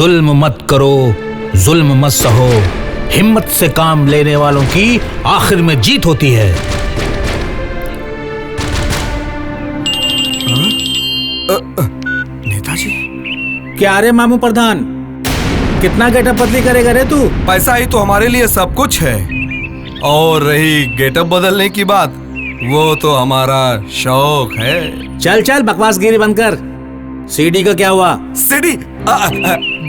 जुल्म मत करो, जुल्म मत सहो, हिम्मत से काम लेने वालों की आखिर में जीत होती है। नेताजी। क्या रे मामू प्रधान, कितना गेटअप बदली करेगा रे तू? पैसा ही तो हमारे लिए सब कुछ है, और रही गेटअप बदलने की बात, वो तो हमारा शौक है। चल चल बकवासगिरी बंद कर। सीडी का क्या हुआ? सीडी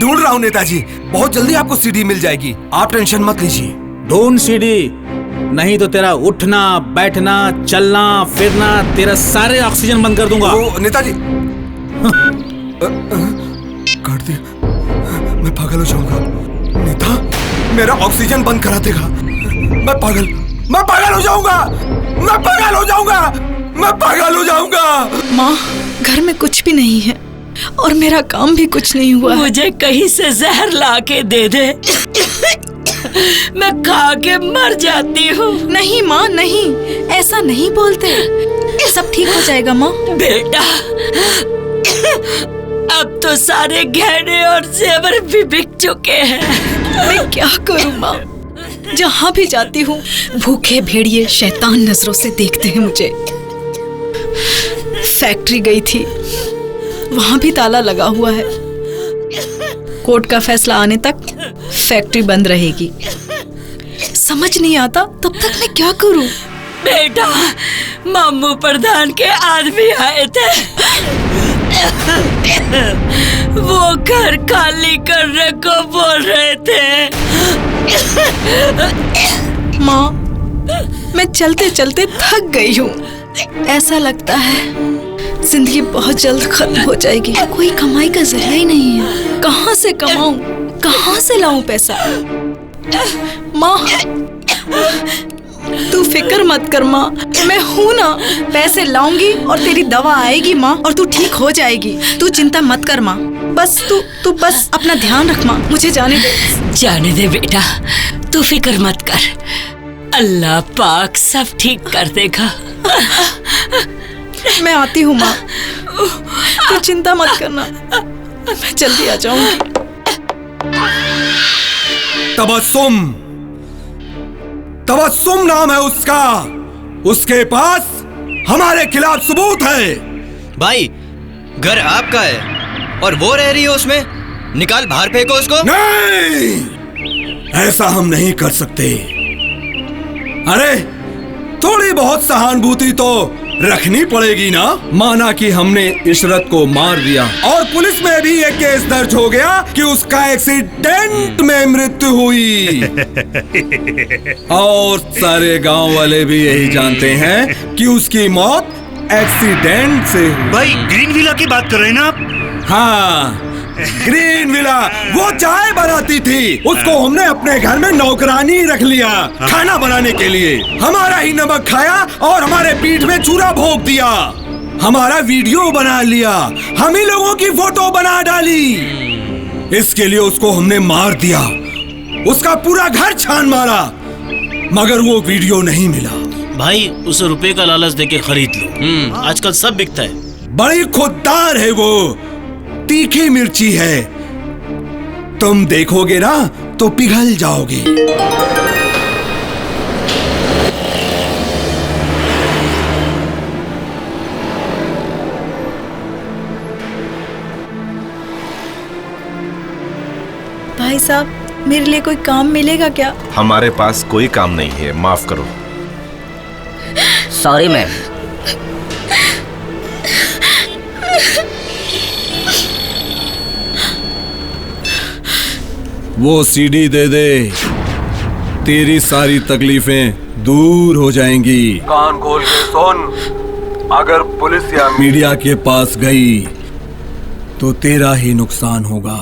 ढूंढ रहा हूँ नेताजी, बहुत जल्दी आपको सीडी मिल जाएगी, आप टेंशन मत लीजिए। ढूंढ सीडी, नहीं तो तेरा उठना बैठना चलना फिरना तेरा सारे ऑक्सीजन बंद कर दूंगा। नेताजी काट दिया, मैं पागल हो जाऊंगा। नेता मेरा ऑक्सीजन बंद करा देगा, मैं पागल हो जाऊंगा, मैं पागल हो जाऊंगा, मैं पागल हो जाऊंगा। माँ, घर में कुछ भी नहीं है और मेरा काम भी कुछ नहीं हुआ। मुझे कहीं से जहर ला के दे दे, मैं खा के मर जाती हूँ। नहीं माँ नहीं, ऐसा नहीं बोलते, सब ठीक हो जाएगा माँ। बेटा, अब तो सारे गहने और जेवर भी बिक चुके हैं। मैं क्या करूँ माँ, जहाँ भी जाती हूँ भूखे भेड़िए शैतान नजरों से देखते हैं मुझे। फैक्ट्री गई थी, वहां भी ताला लगा हुआ है। कोर्ट का फैसला आने तक फैक्ट्री बंद रहेगी। समझ नहीं आता तब तक मैं क्या करूं? बेटा, मामू प्रधान के आदमी आए थे, वो घर खाली करने को बोल रहे थे। माँ, मैं चलते चलते थक गई हूँ। ऐसा लगता है जिंदगी बहुत जल्द खत्म हो जाएगी। कोई कमाई का जरिया ही नहीं है। कहाँ से कमाऊं, कहाँ से लाऊं पैसा? माँ, तू फिक्र मत कर माँ, मैं हूँ ना, पैसे लाऊंगी और तेरी दवा आएगी माँ, और तू ठीक हो जाएगी। तू चिंता मत कर माँ, बस तू बस अपना ध्यान रख माँ, मुझे जाने दे। जाने दे बेटा, तू फिक्र मत कर, अल्लाह पाक सब ठीक कर देगा। मैं आती हूँ माँ, तू चिंता मत करना, मैं जल्दी आ जाऊंगी। तबस्सुम नाम है उसका, उसके पास हमारे खिलाफ सबूत है। भाई, घर आपका है और वो रह रही है उसमें, निकाल बाहर फेंको उसको। नहीं, ऐसा हम नहीं कर सकते। अरे थोड़ी बहुत सहानुभूति तो रखनी पड़ेगी ना। माना कि हमने इशरत को मार दिया और पुलिस में भी एक केस दर्ज हो गया कि उसका एक्सीडेंट में मृत्यु हुई, और सारे गांव वाले भी यही जानते हैं कि उसकी मौत एक्सीडेंट से हुई। भाई, ग्रीन विला की बात कर रहे हैं ना आप? हाँ, ग्रीन विला, वो चाय बनाती थी, उसको हमने अपने घर में नौकरानी रख लिया खाना बनाने के लिए। हमारा ही नमक खाया और हमारे पीठ में चूरा भोंक दिया, हमारा वीडियो बना लिया, हम ही लोगों की फोटो बना डाली। इसके लिए उसको हमने मार दिया, उसका पूरा घर छान मारा, मगर वो वीडियो नहीं मिला। भाई, उसे रुपए का लालच देके खरीद लो, आजकल सब बिकता है। बड़ी खुददार है वो, तीखी मिर्ची है, तुम देखोगे ना तो पिघल जाओगे। भाई साहब, मेरे लिए कोई काम मिलेगा क्या? हमारे पास कोई काम नहीं है, माफ करो। Sorry ma'am. वो सीडी दे दे, तेरी सारी तकलीफें दूर हो जाएंगी। कान खोल के सुन, अगर पुलिस या मीडिया के पास गई तो तेरा ही नुकसान होगा।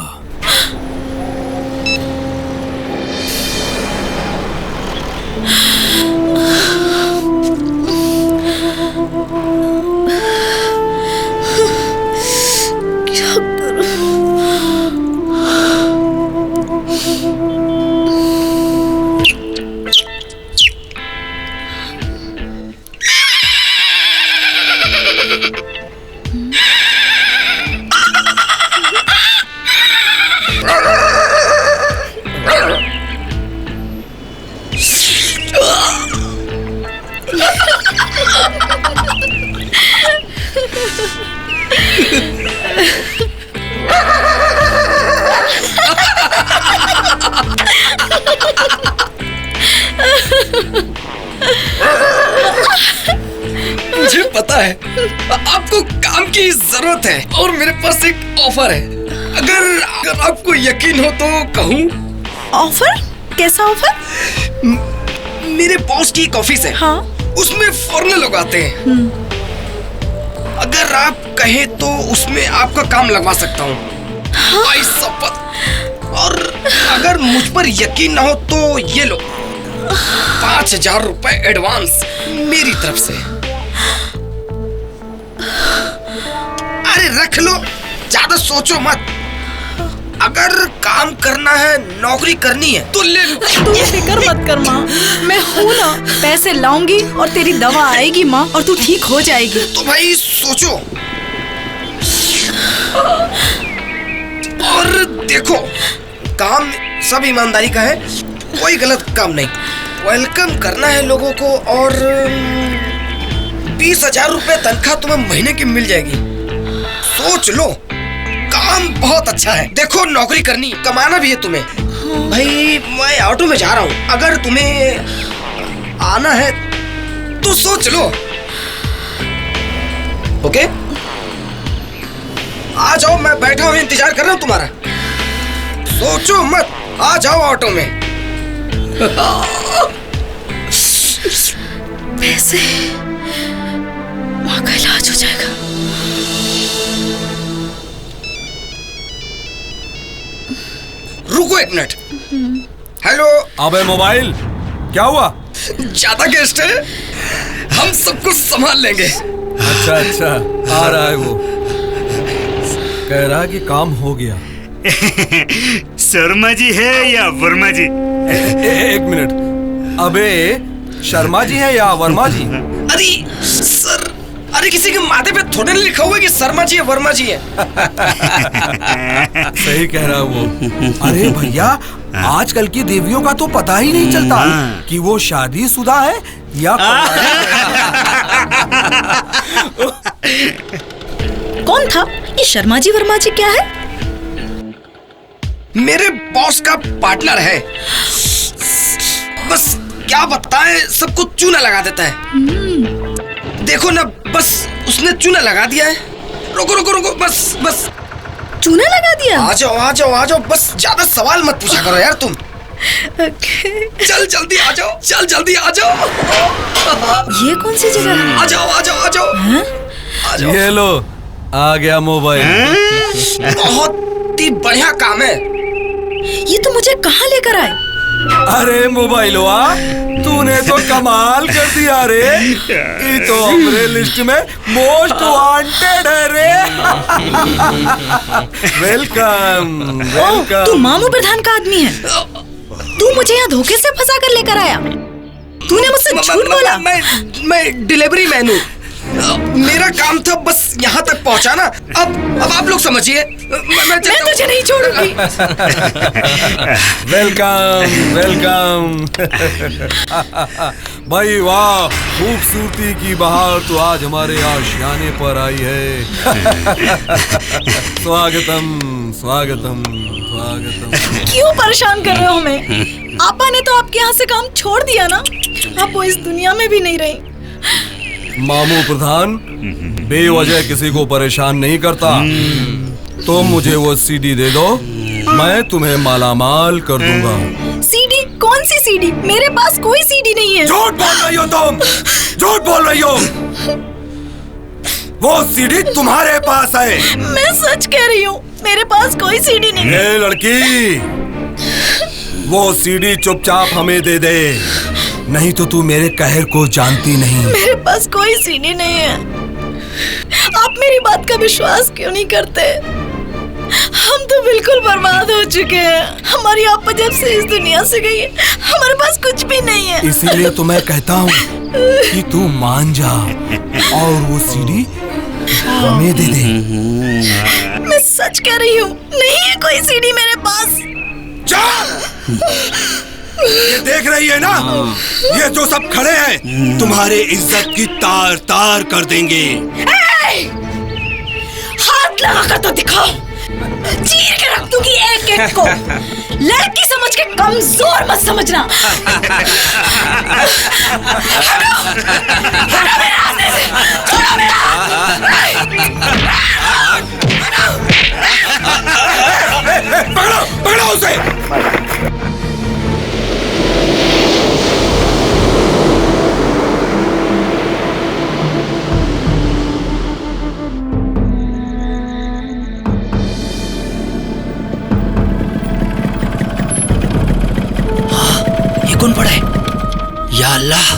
आपको काम की जरूरत है और मेरे पास एक ऑफर है। अगर आपको यकीन हो तो कहूँ। ऑफर? कैसा ऑफर? मेरे बॉस की एक ऑफिस है। हाँ। उसमें फॉरेनर लोग आते हैं। अगर आप कहें तो उसमें आपका काम लगवा सकता हूँ। हाँ? भाई शपथ। और अगर मुझ पर यकीन ना हो तो ये लो 5,000 रुपए एडवांस मेरी तरफ से। अरे रख लो, ज्यादा सोचो मत। अगर काम करना है, नौकरी करनी है तो ले लो। तू फिक्र मत कर माँ, मैं हूँ ना। पैसे लाऊंगी और तेरी दवा आएगी माँ, और तू ठीक हो जाएगी। तो भाई सोचो और देखो, काम सब ईमानदारी का है, कोई गलत काम नहीं। वेलकम करना है लोगों को और 20,000 रुपए तनख्वाह तुम्हें महीने की मिल जाएगी। सोच लो, काम बहुत अच्छा है। देखो नौकरी करनी, कमाना भी है तुम्हें। भाई मैं ऑटो में जा रहा हूँ, अगर तुम्हें आना है तो सोच लो। ओके, आ जाओ, मैं बैठा हूँ, इंतजार कर रहा हूँ तुम्हारा। सोचो मत, आ जाओ ऑटो में। पैसे, माँ का इलाज हो जाएगा। रुको एक मिनट। हेलो। अबे मोबाइल, क्या हुआ? ज्यादा गेस्ट है, हम सब कुछ संभाल लेंगे। अच्छा अच्छा, आ रहा है वो, कह रहा कि काम हो गया। शर्मा जी है या वर्मा जी? एक मिनट, अबे शर्मा जी है या वर्मा जी? अरे सर, अरे किसी के माथे पे थोड़े नहीं लिखा हुआ है कि शर्मा जी है वर्मा जी है। सही कह रहा वो। अरे भैया, आजकल की देवियों का तो पता ही नहीं चलता कि वो शादीशुदा है या कौन था ये शर्मा जी वर्मा जी? क्या है? मेरे बॉस का पार्टनर है। बस क्या बताएं, सब कुछ चूना लगा देता है। देखो ना, बस उसने चूना लगा दिया है। रुको रुको रुको, बस बस चूना लगा दिया? आ जाओ आ जाओ आ जाओ, बस ज्यादा सवाल मत पूछा करो यार तुम। चल जल्दी आ जाओ, चल जल्दी आ जाओ। ये कौन सी जगह है? आ जाओ आ जाओ आ जाओ आ जाओ। ये लो, आ गया मोबाइल। बहुत ही बढ़िया काम है। ये तो मुझे कहाँ लेकर आए? अरे मोबाइल हुआ, तूने तो कमाल कर दिया रे। ये तो अपने लिस्ट में मोस्ट वांटेड है रे। Welcome welcome. तू मामू प्रधान का आदमी है। तू मुझे यहाँ धोखे से फंसा कर लेकर आया। तूने मुझसे झूठ बोला। मैं डिलीवरी मैन हूँ। मेरा काम था बस यहाँ तक पहुँचाना। अब आप लोग समझिए। मैं तुझे नहीं छोड़ूंगी। Welcome welcome. भाई वाह, खूबसूरती की बहार तो आज हमारे आशियाने पर आई है। स्वागतम स्वागतम स्वागतम। क्यों परेशान कर रहे हो हमें? आपा ने तो आपके यहाँ से काम छोड़ दिया ना। अब वो इस दुनिया में भी नहीं रही। मामू प्रधान बेवजह किसी को परेशान नहीं करता। तो मुझे वो सीडी दे दो, मैं तुम्हें मालामाल कर दूंगा। सीडी? कौन सी सीडी? मेरे पास कोई सीडी नहीं है। झूठ बोल रही हो तुम, झूठ बोल रही हो। वो सीडी तुम्हारे पास है। मैं सच कह रही हूँ, मेरे पास कोई सीडी नहीं है। ए लड़की, वो सीडी चुपचाप हमें दे दे, नहीं तो तू मेरे कहर को जानती नहीं। मेरे पास कोई सीडी नहीं है। आप मेरी बात का विश्वास क्यों नहीं करते? हम तो बिल्कुल बर्बाद हो चुके हैं। हमारी आपा जब से इस दुनिया से गई है, हमारे पास कुछ भी नहीं है। इसीलिए तो मैं कहता हूँ कि तू मान जा और वो सीडी हमें दे दे। मैं सच कह रही हूँ, नहीं है कोई सीडी मेरे पास। ये देख रही है ना, ये जो सब खड़े हैं तुम्हारे इज्जत की तार तार कर देंगे। हाथ लगा कर तो दिखाओ। चीर के रख दूंगी एक एक को। लड़की समझ के कमजोर मत समझना। छोड़ो पकड़ो पकड़ो उसे। कौन पड़ा है? या अल्लाह,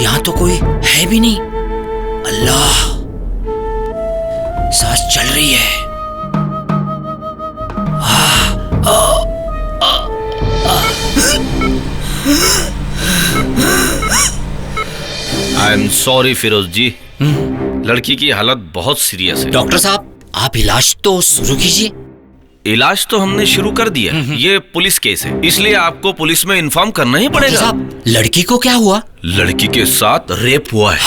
यहां तो कोई है भी नहीं। अल्लाह, सांस चल रही है। आई एम सॉरी फिरोज जी, लड़की की हालत बहुत सीरियस है। डॉक्टर साहब, आप इलाज तो शुरू कीजिए। इलाज तो हमने शुरू कर दिया। ये पुलिस केस है, इसलिए आपको पुलिस में इन्फॉर्म करना ही पड़ेगा। साहब, लड़की को क्या हुआ? लड़की के साथ रेप हुआ है।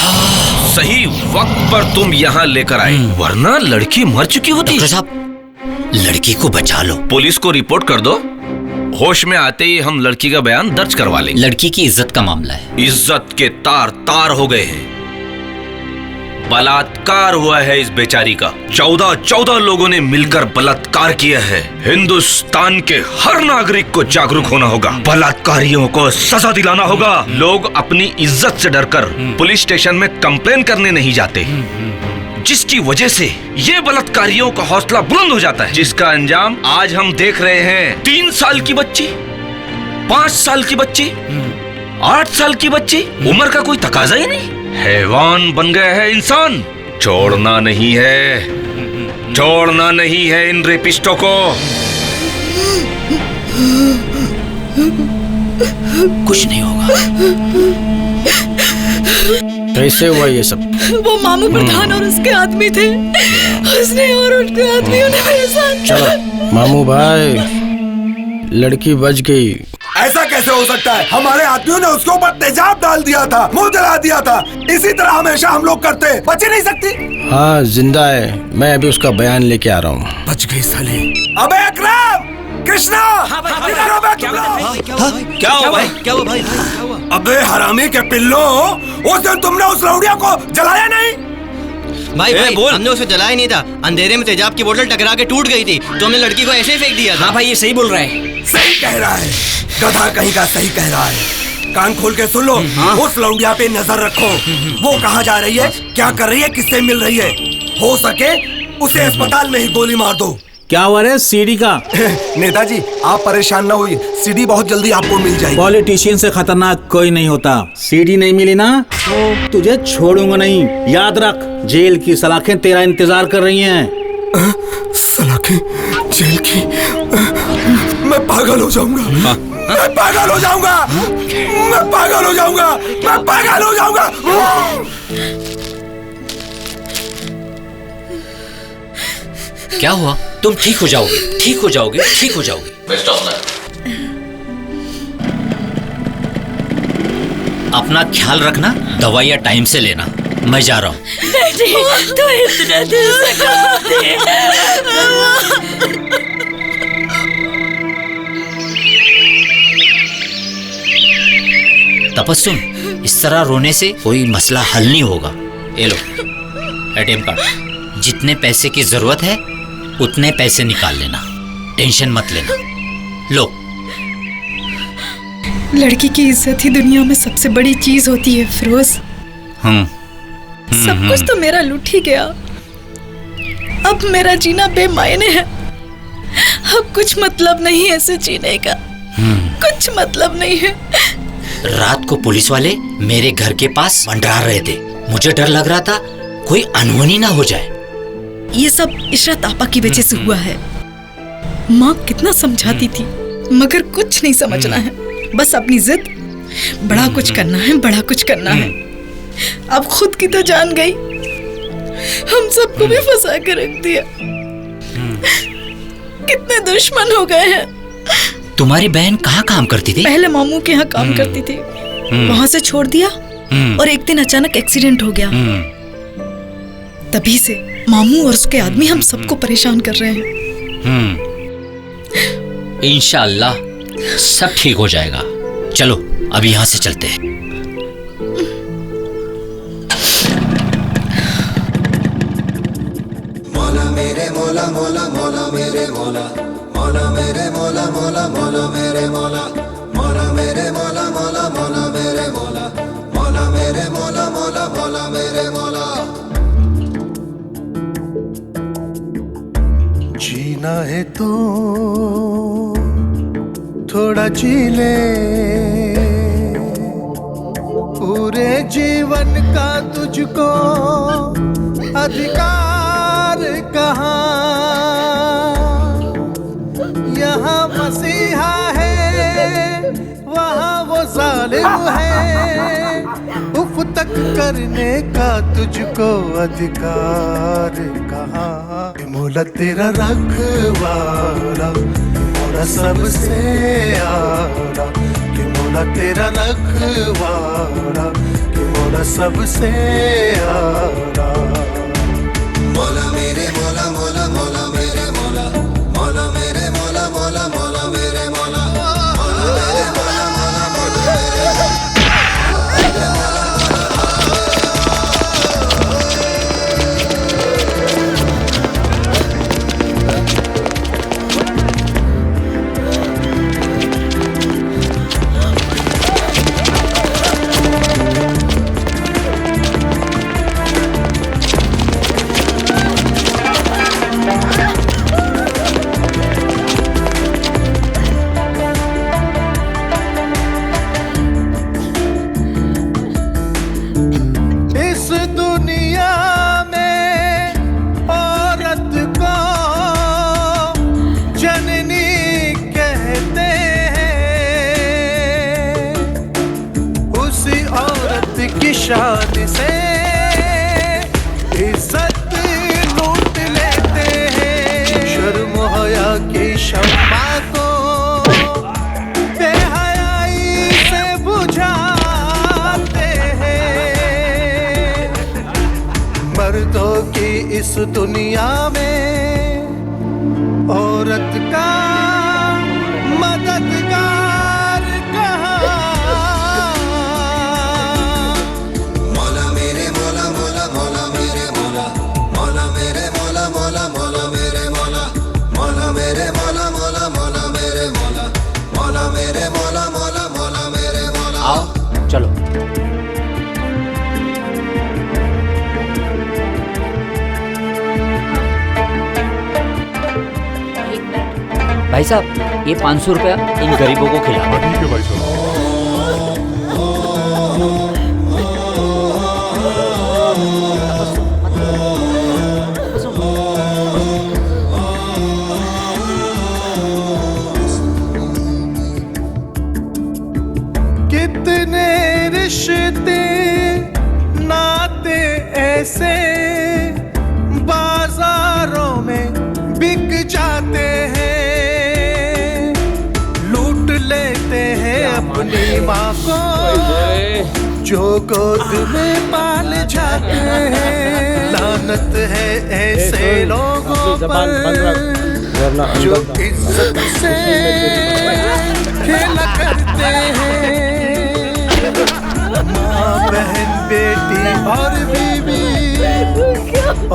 सही वक्त पर तुम यहाँ लेकर आए, वरना लड़की मर चुकी होती। डॉक्टर साहब, लड़की को बचा लो। पुलिस को रिपोर्ट कर दो, होश में आते ही हम लड़की का बयान दर्ज करवा लेंगे। लड़की की इज्जत का मामला है। इज्जत के तार तार हो गए हैं। बलात्कार हुआ है इस बेचारी का। 14 लोगों ने मिलकर बलात्कार किया है। हिंदुस्तान के हर नागरिक को जागरूक होना होगा। बलात्कारियों को सजा दिलाना होगा। लोग अपनी इज्जत से डरकर पुलिस स्टेशन में कंप्लेन करने नहीं जाते, जिसकी वजह से ये बलात्कारियों का हौसला बुलंद हो जाता है, जिसका अंजाम आज हम देख रहे हैं। 3 साल की बच्ची, 5 साल की बच्ची, 8 साल की बच्ची, उम्र का कोई तकाजा ही नहीं। हैवान बन गया है इंसान। छोड़ना नहीं है, छोड़ना नहीं है इन रेपिस्टों को। कुछ नहीं होगा। कैसे हुआ ये सब? वो मामू प्रधान और उसके आदमी थे। उसने और उसके आदमियों ने मेरे साथ। चलो मामू भाई, लड़की बच गई। ऐसा कैसे हो सकता है? हमारे आदमियों ने उसके ऊपर तेजाब डाल दिया था, मुंह जला दिया था। इसी तरह हमेशा हम लोग करते, बच ही नहीं सकती। हाँ, जिंदा है। मैं अभी उसका बयान लेके आ रहा हूँ। बच गई साले। अबे अकरम, कृष्णा, इधर आओ, क्या हुआ भाई? क्या हुआ भाई? अबे हरामी के पिल्लो, उस दिन तुमने उस लौंडिया को जलाया नहीं? भाई हमने उसे जलाया नहीं था। अंधेरे में तेजाब की बोतल टकरा के टूट गई थी, तो हमने लड़की को ऐसे ही फेंक दिया था। हाँ भाई, ये सही बोल रहा है। सही कह रहा है, गधा कहीं का सही कह रहा है। कान खोल के सुन लो। उस लौंडिया पे नजर रखो। वो कहाँ जा रही है, क्या कर रही है, किससे मिल रही है। हो सके उसे अस्पताल में ही गोली मार दो। क्या हुआ रे सीडी का? नेताजी, आप परेशान न होइए, सीडी बहुत जल्दी आपको मिल जाएगी। पॉलिटिशियन से खतरनाक कोई नहीं होता। सीडी नहीं मिली ना तो तुझे छोड़ूंगा नहीं। याद रख, जेल की सलाखें तेरा इंतजार कर रही हैं। सलाखें? जेल की? मैं पागल हो जाऊंगा। मैं पागल हो जाऊंगा। मैं पागल हो जाऊंगा। मैं पागल हो जाऊंगा। क्या हुआ? तुम ठीक हो जाओगे, ठीक हो जाओगे, ठीक हो जाओगे। Best of luck. अपना ख्याल रखना, दवाइयाँ टाइम से लेना। मैं जा रहा हूँ। तो इतना दिल से कहा दे। तपस्सुम, इस तरह रोने से कोई मसला हल नहीं होगा। ये लो ATM कार्ड। जितने पैसे की जरूरत है उतने पैसे निकाल लेना, टेंशन मत लेना। लो। लड़की की इज्जत ही दुनिया में सबसे बड़ी चीज होती है फिरोज। सब कुछ तो मेरा लूट ही गया। अब मेरा जीना बेमायने है। अब कुछ मतलब नहीं है ऐसे जीने का। कुछ मतलब नहीं है। रात को पुलिस वाले मेरे घर के पास मंडरा रहे थे। मुझे डर लग रहा था कोई अनहोनी ना हो जाए। ये सब इशरत आपा की वजह से हुआ है। माँ कितना समझाती थी, मगर कुछ नहीं समझना है। बस अपनी जिद, बड़ा कुछ करना है, बड़ा कुछ करना है। अब खुद की तो जान गई, हम सबको भी फंसा के रख दिया। कितने दुश्मन हो गए हैं। तुम्हारी बहन कहाँ काम करती थी? पहले मामू के यहाँ काम करती थी, वहाँ से छोड़ दिया और एक दिन अचानक एक्सीडेंट हो गया। तभी से मामू और उसके आदमी हम सबको परेशान कर रहे हैं। इंशाअल्लाह सब ठीक हो जाएगा। चलो अब यहाँ से चलते हैं। मौला मेरे मौला मौला मौला मेरे मौला मौला मेरे मौला मौला मौला मेरे मौला मौला मेरे मौला मौला मौला मेरे मौला मौला मेरे मौला मौला मौला मेरे मौला। जीना है तो थोड़ा जी ले, पूरे जीवन का तुझको अधिकार कहाँ। यहाँ मसीहा है वहाँ वो जालिम है, उफ तक करने का तुझको अधिकार कहाँ। मौला तेरा रखवाला, मौला सबसे आला, कि मौला तेरा रखवाला, कि मौला सबसे आला। मौला मेरे मौला मौला मौला मेरे मौला मौला मेरे मौला मौला मौला मेरे मौला मौला मेरे मौला मौला मौला मेरे मौला। शान से इज्जत लूट लेते हैं, शर्म हया की शम्मा को बेहयाई से बुझाते हैं। मर्दों की इस दुनिया में औरत का मददगार कहाँ। आओ चलो। भाई साहब ये 500 रुपया इन गरीबों को खिला। ठीक है भाई साहब। कितने रिश्ते नाते ऐसे बाजारों में बिक जाते हैं, लूट लेते हैं अपनी माँ को जो गोद में पाल जाते हैं। लानत है ऐसे लोगों पर जो इज्जत से खेला करते हैं। माँ बहन बेटी और बीवी,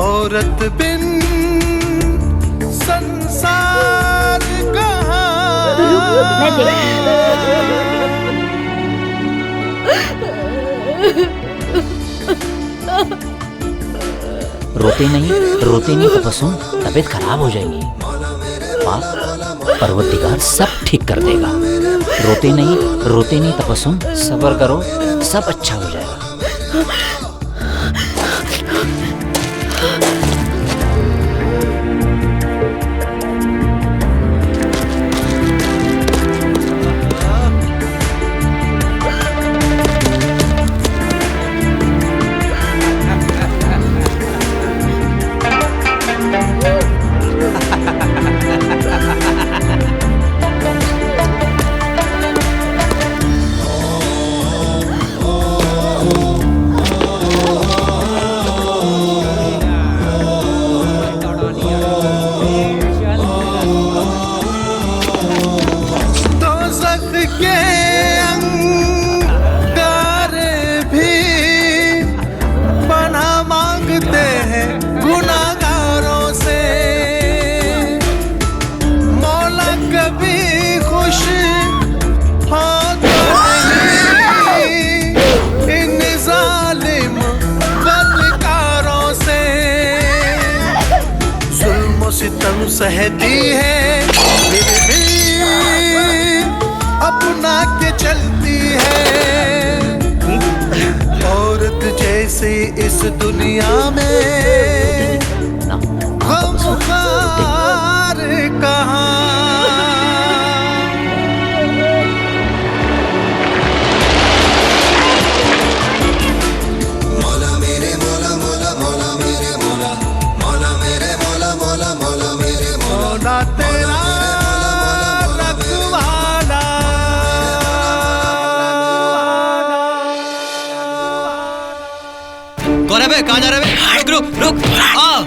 औरत बिन संसार कहाँ। रोते नहीं तो बसों तबीयत खराब हो जाएगी। परवरदिगार सब ठीक कर देगा। रोते नहीं तो बसों सब्र करो, सब अच्छा हो जाएगा। सहती है फिर भी अपना के चलती है। औरत जैसी इस दुनिया में हम खार कहाँ। तेरा रखवाला। कौन है बे? कहाँ जा रहे बे? रुक रुक रुक आ।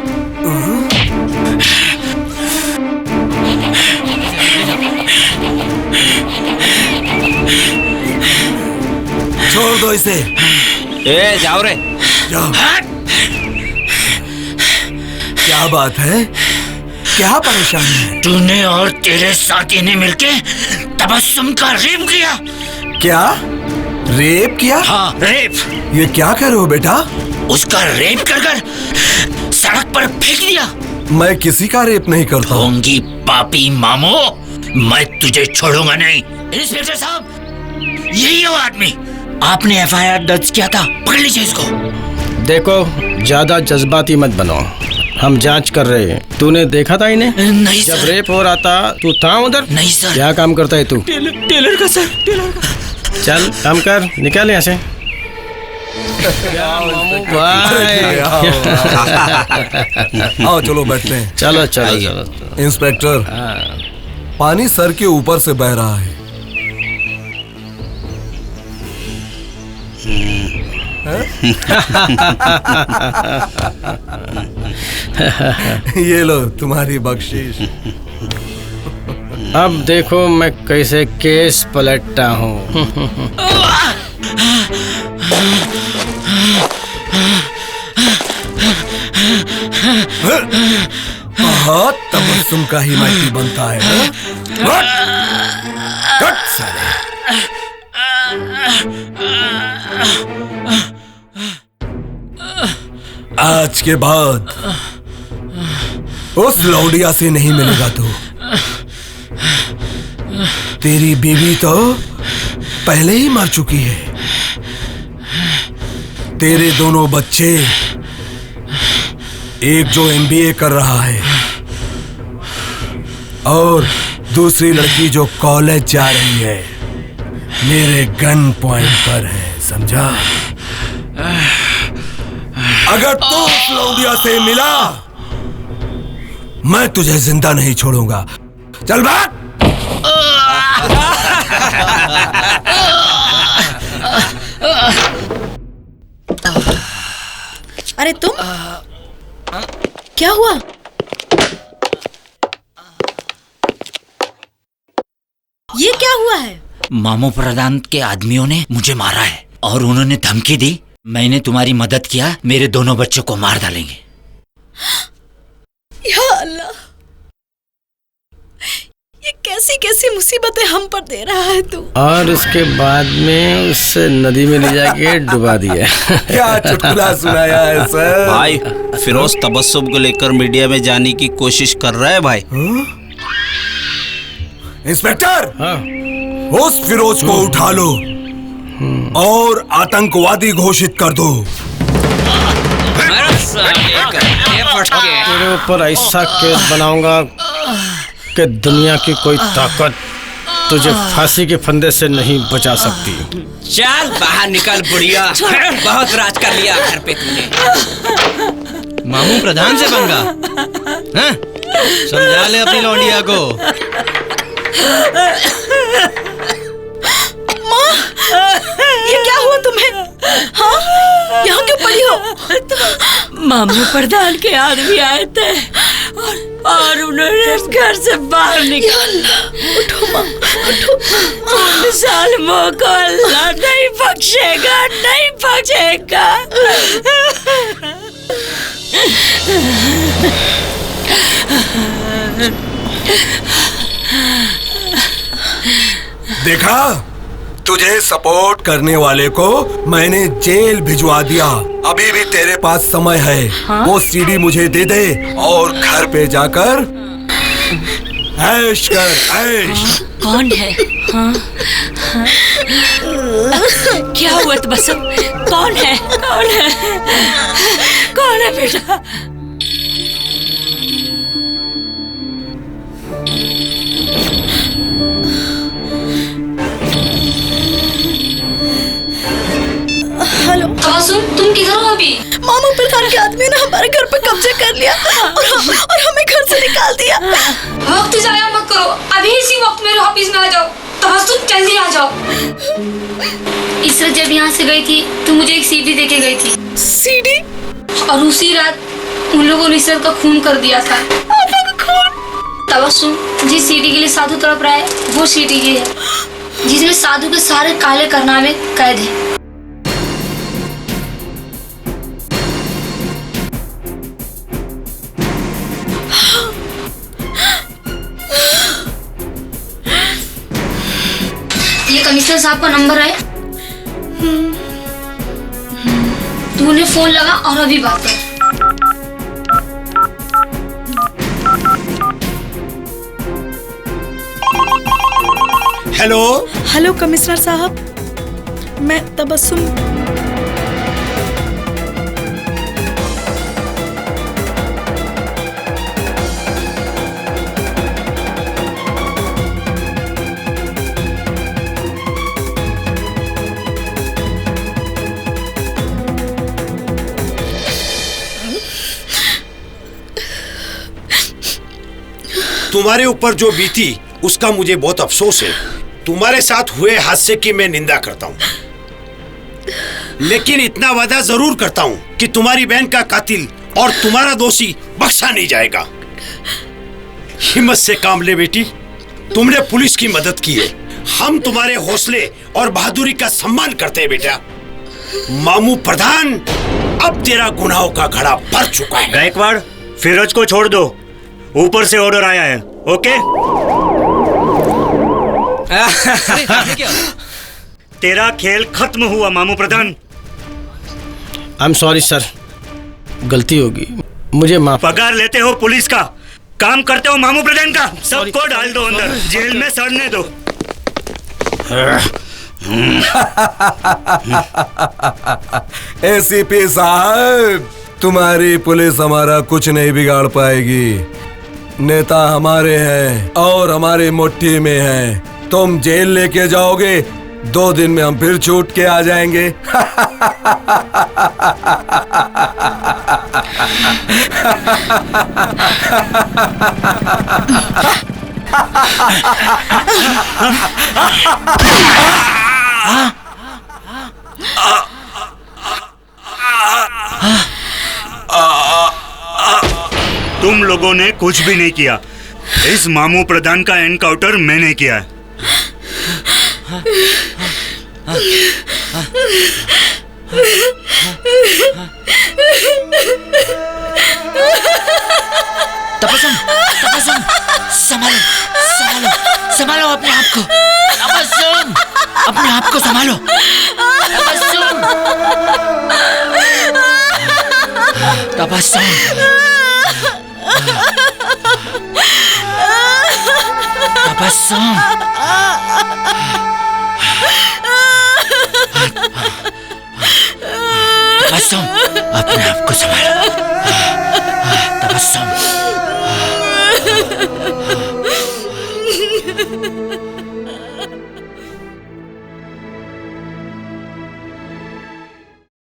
छोड़ दो इसे। ए जाओ रे जाओ। क्या बात है? क्या परेशानी है? तूने और तेरे साथी ने मिलके तबस्सुम का रेप किया। क्या रेप किया? हाँ रेप। ये क्या कर रहे हो बेटा? उसका रेप कर कर सड़क पर फेंक दिया। मैं किसी का रेप नहीं करता। ढोंगी पापी मामो, मैं तुझे छोड़ूंगा नहीं। इंस्पेक्टर साहब, यही है वो आदमी। आपने एफआईआर दर्ज किया था, पकड़ लीजिए इसको। देखो ज्यादा जज्बाती मत बनो, हम जांच कर रहे हैं। तूने देखा था इन्हें? नहीं जब सर। रेप हो रहा था तू था उधर? नहीं सर। क्या काम करता है तू? टेलर का सर, टेलर का। चल काम कर, निकाल यहाँ से। आओ चलो बैठते हैं। चलो चलो चलो। इंस्पेक्टर, पानी सर के ऊपर से बह रहा है। ये लो तुम्हारी बख्शीश। अब देखो मैं कैसे केस पलटता हूँ। हाँ, तबस्सुम का ही माइटी बनता है। कट साले। आज के बाद उस लौंडिया से नहीं मिलेगा तू। तेरी बीवी तो पहले ही मर चुकी है। तेरे दोनों बच्चे, एक जो एमबीए कर रहा है और दूसरी लड़की जो कॉलेज जा रही है, मेरे गन पॉइंट पर है, समझा? अगर तू उस लौंडिया से मिला, मैं तुझे जिंदा नहीं छोड़ूंगा। चल भाग। अरे तुम क्या हुआ? ये क्या हुआ है? मामू प्रधान के आदमियों ने मुझे मारा है और उन्होंने धमकी दी, मैंने तुम्हारी मदद किया, मेरे दोनों बच्चों को मार डालेंगे। या अल्लाह, ये कैसी कैसी मुसीबतें हम पर दे रहा है तू। और उसके बाद में उसे नदी में ले जाके डुबा दिया। क्या चुटकुला सुनाया है सर? भाई फिरोज तबस्सुम को लेकर मीडिया में जाने की कोशिश कर रहा है भाई। इंस्पेक्टर, उस फिरोज को उठा लो और आतंकवादी घोषित कर दो। तेरे ऊपर ऐसा केस बनाऊंगा कि दुनिया की कोई ताकत तुझे फांसी के फंदे से नहीं बचा सकती। चल बाहर निकल बुढ़िया, बहुत राज कर लिया घर पे तूने। मामू प्रधान से पंगा? हाँ? समझा ले अपनी लौंडिया को। माँ, ये क्या हुआ तुम्हें? हाँ, यहाँ क्यों पड़ी हो? मामू प्रधान के आदमी आए थे और उन्होंने घर से बाहर निकाला। उठो माँ, उठो। सालमों को अल्लाह नहीं बख्शेगा, नहीं बख्शेगा। देखा, तुझे सपोर्ट करने वाले को मैंने जेल भिजवा दिया। अभी भी तेरे पास समय है। वो सीडी मुझे दे दे और घर पे जाकर ऐश कर, ऐश। कौन है? हाँ? हाँ? क्या हुआ तबस्सुम? कौन है? कौन है? कौन है बेटा? हेलो तबस्सुम, तुम किधर हो अभी? मामू प्रधान के आदमी ने हमारे घर पे कब्जा कर लिया और हमें घर से निकाल दिया। वक्त जाया मत करो, अभी इसी वक्त मेरे ऑफिस में आ जाओ। तबस्सुम जल्दी आ जाओ। इसरात जब यहाँ से गई थी तो मुझे एक सीडी देके गई थी। सीडी? और उसी रात उन लोगों ने इसरात का खून कर दिया था। तबस्सुम, जिस सीडी के लिए साधु तड़प रहा है वो सीडी ये है, जिसमें साधु के सारे काले कारनामे कैद है। ये कमिश्नर साहब का नंबर है, तू उन्हें फोन लगा और अभी बात कर। हेलो हेलो कमिश्नर साहब, मैं तबस्सुम। तुम्हारे ऊपर जो बीती उसका मुझे बहुत अफसोस है। तुम्हारे साथ हुए हादसे की मैं निंदा करता हूँ, लेकिन इतना वादा जरूर करता हूँ कि तुम्हारी बहन का कातिल और तुम्हारा दोषी बख्शा नहीं जाएगा। हिम्मत से काम ले बेटी, तुमने पुलिस की मदद की है। हम तुम्हारे हौसले और बहादुरी का सम्मान करते हैं बेटा। मामू प्रधान, अब तेरा गुनाहों का घड़ा भर चुका है। गायकवाड़, फिरोज को छोड़ दो, ऊपर से ऑर्डर आया है। ओके? तेरा खेल खत्म हुआ मामू प्रधान। आई एम सॉरी सर, गलती होगी, मुझे माफ। पगार लेते हो पुलिस का, काम करते हो मामू प्रधान का। सबको डाल दो अंदर, जेल में सड़ने दो। एसीपी साहब, तुम्हारी पुलिस हमारा कुछ नहीं बिगाड़ पाएगी। नेता हमारे हैं और हमारी मुट्ठी में हैं। तुम जेल लेके जाओगे, 2 दिन में हम फिर छूट के आ जाएंगे। तुम लोगों ने कुछ भी नहीं किया। इस मामू प्रधान का एनकाउंटर मैंने किया है। तबस्सुम, तबस्सुम, संभालो, संभालो, संभालो अपने आप को। तबस्सुम, अपने आप को संभालो। तबस्सुम, तबस्सुम, तबस्सुम, तबस्सुम, अपने आप को संभालो। तबस्सुम।